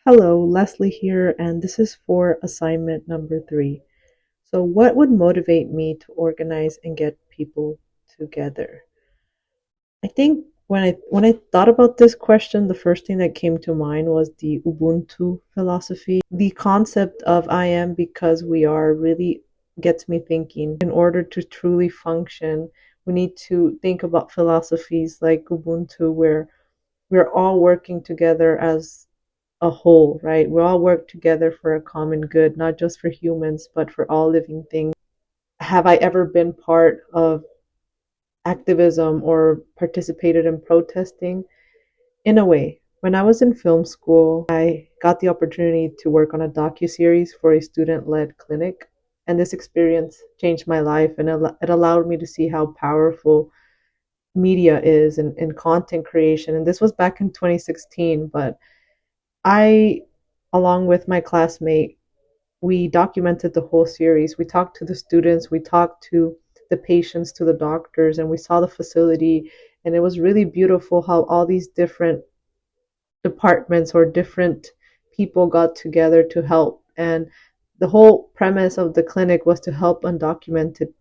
Hello, Leslie here, and this is for assignment number 3. So, what would motivate me to organize and get people together? I think when I thought about this question, the first thing that came to mind was the Ubuntu philosophy. The concept of I am because we are really gets me thinking. In order to truly function, we need to think about philosophies like Ubuntu, where we're all working together as a whole, right? We all work together for a common good, not just for humans, but for all living things. Have I ever been part of activism or participated in protesting? In a way. When I was in film school, I got the opportunity to work on a docu-series for a student-led clinic, and this experience changed my life, and it allowed me to see how powerful media is in content creation. And this was back in 2016, but I, along with my classmate, we documented the whole series. We talked to the students, we talked to the patients, to the doctors, and we saw the facility. And it was really beautiful how all these different departments or different people got together to help. And the whole premise of the clinic was to help undocumented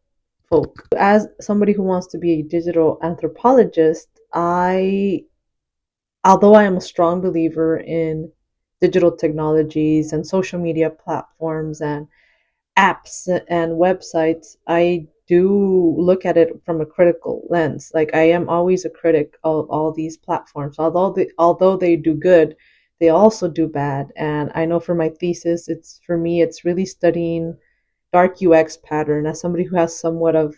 folk. As somebody who wants to be a digital anthropologist, although I am a strong believer in digital technologies and social media platforms and apps and websites, I do look at it from a critical lens. Like I am always a critic of all these platforms. Although they do good, they also do bad. And I know for my thesis, it's really studying dark UX pattern. As somebody who has somewhat of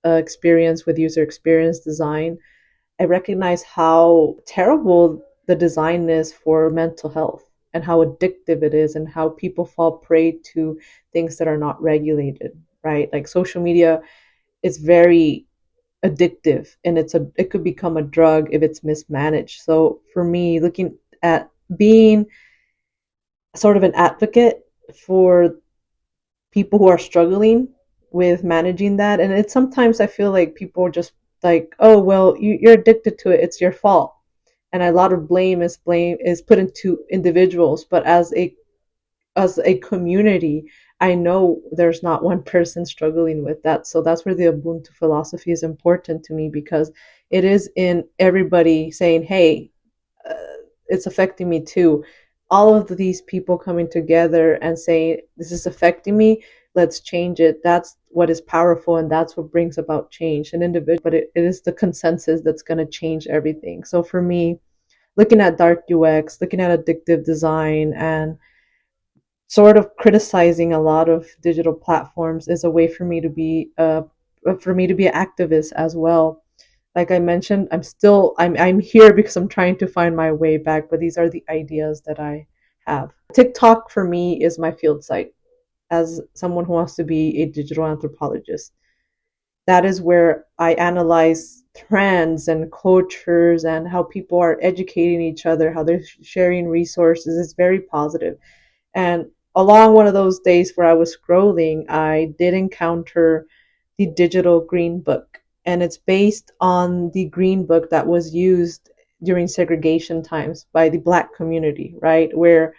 experience with user experience design, I recognize how terrible the design is for mental health and how addictive it is and how people fall prey to things that are not regulated, right? Like social media is very addictive and it could become a drug if it's mismanaged. So for me, looking at being sort of an advocate for people who are struggling with managing that, and it's sometimes I feel like people are just like, oh well, you're addicted to it, it's your fault, and a lot of blame is put into individuals, but as a community, I know there's not one person struggling with that. So that's where the Ubuntu philosophy is important to me, because it is in everybody saying, hey, uh, it's affecting me too. All of these people coming together and saying, this is affecting me, let's change it. That's what is powerful, and that's what brings about change. An individual, but it is the consensus that's going to change everything. So for me, looking at dark UX, looking at addictive design, and sort of criticizing a lot of digital platforms is a way for me to be an activist as well. Like I mentioned, I'm here because I'm trying to find my way back, but these are the ideas that I have. TikTok for me is my field site as someone who wants to be a digital anthropologist. That is where I analyze trends and cultures and how people are educating each other, how they're sharing resources. It's very positive. And along one of those days where I was scrolling, I did encounter the Digital Green Book. And it's based on the Green Book that was used during segregation times by the Black community, right? Where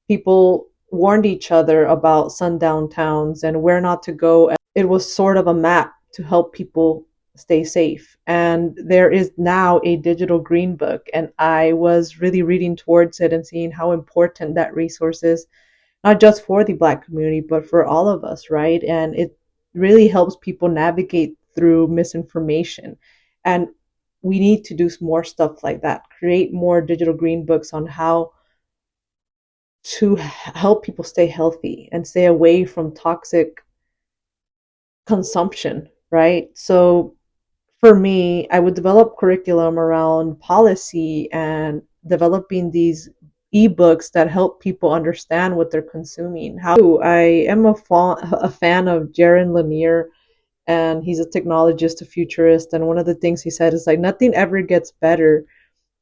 people warned each other about sundown towns and where not to go. It was sort of a map to help people stay safe. And there is now a digital green book, and I was really reading towards it and seeing how important that resource is, not just for the Black community, but for all of us, right? And it really helps people navigate through misinformation. And we need to do more stuff like that, create more digital green books on how to help people stay healthy and stay away from toxic consumption, right? So for me, I would develop curriculum around policy and developing these ebooks that help people understand what they're consuming. How I am a fan of Jaron Lanier, and he's a technologist, a futurist, and one of the things he said is like nothing ever gets better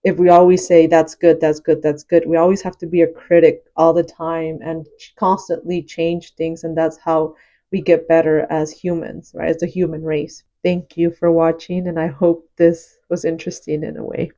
if we always say that's good, that's good, that's good. We always have to be a critic all the time and constantly change things, and that's how we get better as humans, right? As a human race. Thank you for watching, and I hope this was interesting in a way.